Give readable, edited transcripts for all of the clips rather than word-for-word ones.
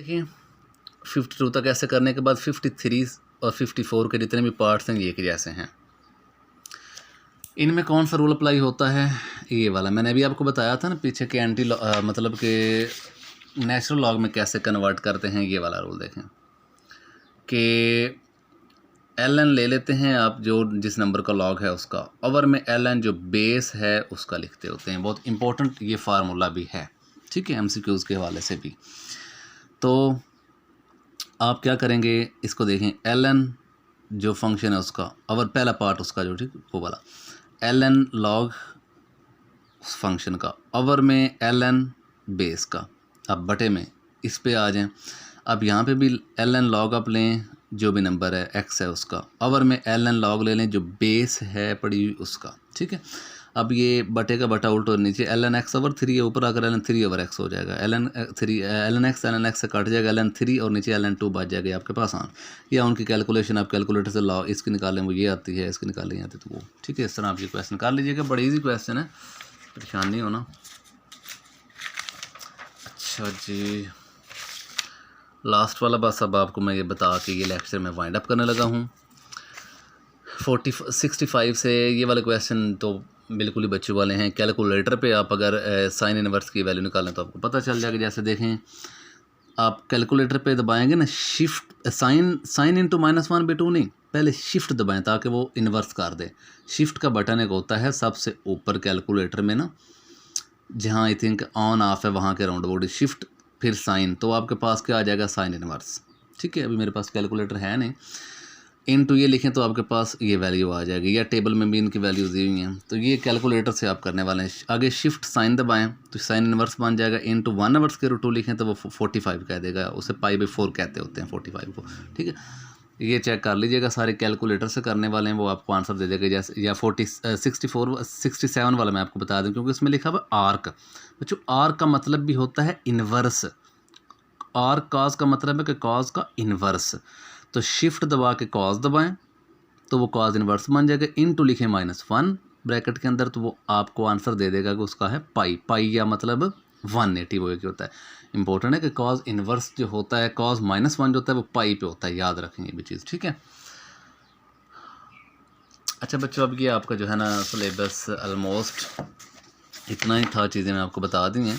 देखिए 52 तक ऐसे करने के बाद 53 और 54 के जितने भी पार्ट्स हैं ये के जैसे हैं। इनमें कौन सा रूल अप्लाई होता है, ये वाला मैंने अभी आपको बताया था ना पीछे के एंटी मतलब कि नेचुरल लॉग में कैसे कन्वर्ट करते हैं। ये वाला रूल देखें कि ln ले लेते हैं आप, जो जिस नंबर का लॉग है उसका, ओवर में ln जो बेस है उसका लिखते होते हैं। बहुत इंपॉर्टेंट ये फार्मूला भी है, ठीक है, MCQs के हवाले से भी। तो आप क्या करेंगे, इसको देखें, ln जो फंक्शन है उसका ओवर पहला पार्ट उसका जो, ठीक, वो वाला ln लॉग उस फंक्शन का, ओवर में ln बेस का। अब बटे में इस पे आ जाएं। अब यहाँ पे भी ln लॉग आप लें जो भी नंबर है x है उसका, ओवर में ln लॉग ले लें जो बेस है पड़ी हुई उसका, ठीक है। अब ये बटे का बटा उल्टा और नीचे ln x ओवर 3 है, ऊपर आकर ln 3 ओवर x हो जाएगा। ln x से कट जाएगा, ln 3 और नीचे ln 2 बच जाएगा आपके पास आन। या उनकी कैलकुलेशन आप कैलकुलेटर से लाओ, इसकी निकालें वो ये आती है, इसकी निकालें आती तो वो, ठीक है। इस तरह आप ये क्वेश्चन निकाल लीजिएगा, बड़ी ईजी क्वेश्चन है, परेशान नहीं होना। अच्छा जी, लास्ट वाला बस अब आपको मैं ये बता के ये लेक्चर में वाइंड अप करने लगा हूँ। 65 से ये वाले क्वेश्चन तो बिल्कुल ही बच्चे वाले हैं। कैलकुलेटर पे आप अगर साइन इनवर्स की वैल्यू निकालें तो आपको पता चल जाएगा। जैसे देखें, आप कैलकुलेटर पे दबाएंगे ना शिफ्ट, साइन इंटू -1/2 नहीं, पहले शिफ्ट दबाएं ताकि वो इन्वर्स कर दे। शिफ्ट का बटन एक होता है सबसे ऊपर कैलकुलेटर में ना, जहाँ आई थिंक ऑन ऑफ है वहाँ के राउंड बोर्ड, शिफ्ट फिर साइन, तो आपके पास क्या आ जाएगा, साइन इनवर्स, ठीक है। अभी मेरे पास कैलकुलेटर है नहीं, इनटू ये लिखें तो आपके पास ये वैल्यू आ जाएगी, या टेबल में भी इनकी वैल्यूज दी हुई हैं। तो ये कैलकुलेटर से आप करने वाले हैं। आगे शिफ्ट साइन दबाएं तो साइन इनवर्स बन जाएगा, इनटू 1/2 लिखें तो वो 45 कह देगा, उसे π/4 कहते होते हैं 45 को, ठीक है। ये चेक कर लीजिएगा, सारे कैलकुलेटर से करने वाले हैं, वो आपको आंसर दे देगा। जैसे या 67 वाला मैं आपको बता दूं, क्योंकि उसमें लिखा हुआ आर्क। बच्चों आर्क का मतलब भी होता है इन्वर्स, आर्क कॉज का मतलब है कि कॉज का इन्वर्स। तो शिफ्ट दबा के कॉज दबाएं तो वो कॉज इन्वर्स बन जाएगा, इनटू लिखें -1 ब्रैकेट के अंदर, तो वो आपको आंसर दे देगा कि उसका है पाई या मतलब 180 वो एक होता है। इंपॉर्टेंट है कि कॉज इन्वर्स जो होता है, कॉज -1 जो होता है वो पाई पे होता है, याद रखेंगे ये भी चीज़, ठीक है। अच्छा बच्चों, अब ये आपका जो है ना सिलेबस ऑलमोस्ट इतना ही था, चीज़ें मैं आपको बता दी हैं।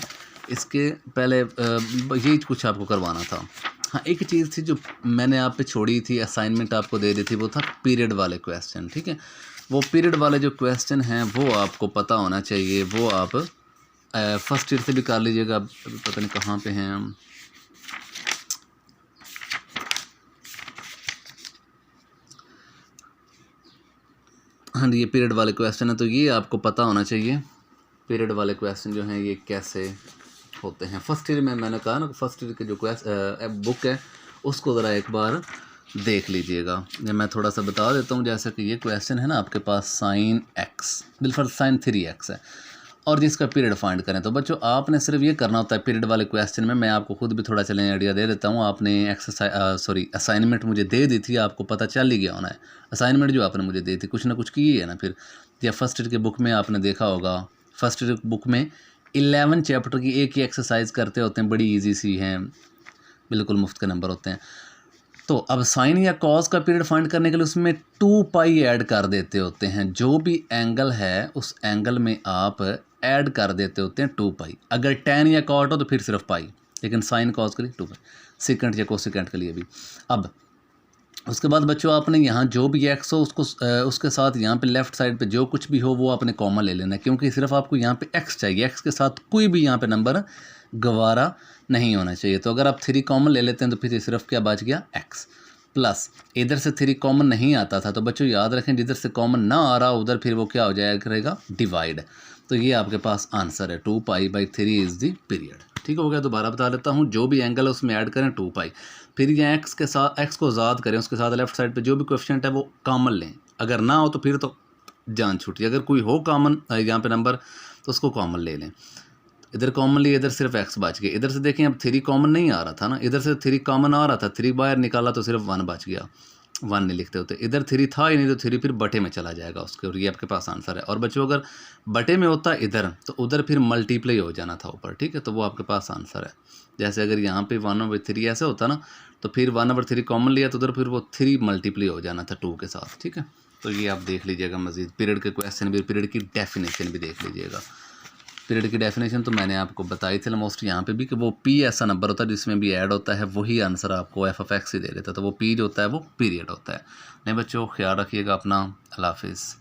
इसके पहले यही कुछ आपको करवाना था। हाँ, एक चीज़ थी जो मैंने आप पे छोड़ी थी, असाइनमेंट आपको दे दी थी, वो था पीरियड वाले क्वेश्चन, ठीक है। वो पीरियड वाले जो क्वेश्चन हैं वो आपको पता होना चाहिए। वो आप फर्स्ट ईयर से भी कर लीजिएगा, पता नहीं कहाँ पे हैं हम। हाँ जी, ये पीरियड वाले क्वेश्चन है, तो ये आपको पता होना चाहिए पीरियड वाले क्वेश्चन जो हैं ये कैसे होते हैं। फर्स्ट ईयर में मैंने कहा ना, फर्स्ट ईयर के जो बुक है उसको ज़रा एक बार देख लीजिएगा। मैं थोड़ा सा बता देता हूँ, जैसे कि ये क्वेश्चन है ना आपके पास साइन x बिल्कुल साइन 3x है, और जिसका पीरियड फाइंड करें। तो बच्चों आपने सिर्फ ये करना होता है पीरियड वाले क्वेश्चन में। मैं आपको खुद भी थोड़ा चलें आइडिया दे देता हूँ। आपने असाइनमेंट मुझे दे दी थी, आपको पता चल ही गया होना है। असाइनमेंट जो आपने मुझे दी थी कुछ ना कुछ की है ना, फिर या फर्स्ट ईयर के बुक में आपने देखा होगा, फर्स्ट ईयर बुक में 11 चैप्टर की एक ही एक्सरसाइज करते होते हैं, बड़ी इजी सी हैं, बिल्कुल मुफ्त के नंबर होते हैं। तो अब साइन या कॉज का पीरियड फाइंड करने के लिए उसमें 2 ऐड कर देते होते हैं। जो भी एंगल है उस एंगल में आप ऐड कर देते होते हैं 2 अगर tan या कॉट हो तो फिर सिर्फ पाई, लेकिन साइन कॉज के लिए 2 सेकेंड या कोसेकेंड के लिए भी। अब उसके बाद बच्चों आपने यहाँ जो भी एक्स हो उसको उसके साथ यहाँ पे लेफ़्ट साइड पे जो कुछ भी हो वो आपने कॉमन ले लेना है, क्योंकि सिर्फ आपको यहाँ पे एक्स चाहिए, एक्स के साथ कोई भी यहाँ पे नंबर गवारा नहीं होना चाहिए। तो अगर आप 3 कॉमन ले लेते हैं तो फिर सिर्फ क्या बच गया, एक्स प्लस इधर से 3 कॉमन नहीं आता था, तो बच्चों याद रखें जिधर से कॉमन ना आ रहा उधर फिर वो क्या हो जाएगा करेगा, डिवाइड। तो ये आपके पास आंसर है 2π/3 इज़ दी पीरियड। ठीक हो गया, दोबारा बता देता हूँ, जो भी एंगल है उसमें ऐड करें 2π, फिर ये एक्स के साथ एक्स को आज़ाद करें, उसके साथ लेफ्ट साइड पे जो भी कोएफिशिएंट है वो कॉमन लें। अगर ना हो तो फिर तो जान छूटी, अगर कोई हो कॉमन यहाँ पे नंबर तो उसको कॉमन ले लें। इधर कॉमन लिए, इधर सिर्फ एक्स बच गए। इधर से देखें अब 3 कॉमन नहीं आ रहा था ना, इधर से 3 कॉमन आ रहा था, 3 बाहर निकाला तो सिर्फ 1 बच गया। 1 नहीं लिखते होते। इधर 3 था ही नहीं, तो 3 फिर बटे में चला जाएगा उसके, और ये आपके पास आंसर है। और बच्चों अगर बटे में होता इधर, तो उधर फिर मल्टीप्लाई हो जाना था ऊपर, ठीक है, तो वो आपके पास आंसर है। जैसे अगर यहाँ पे 1/3 ऐसे होता ना, तो फिर 1/3 कॉमन लिया तो उधर फिर वो 3 मल्टीप्लाई हो जाना था 2 के साथ, ठीक है। तो ये आप देख लीजिएगा मज़ीद, पीरियड के क्वेश्चन भी, पीरियड की डेफिनेशन भी देख लीजिएगा। पीरियड की डेफिनेशन तो मैंने आपको बताई थी ऑलमोस्ट यहाँ पे भी, कि वो पी ऐसा नंबर होता है जिसमें भी ऐड होता है वही आंसर आपको f(x) ही दे देता है, तो वो पी जो होता है वो पीरियड होता है। नहीं बच्चों, ख्याल रखिएगा अपना। अल्लाह हाफिज़।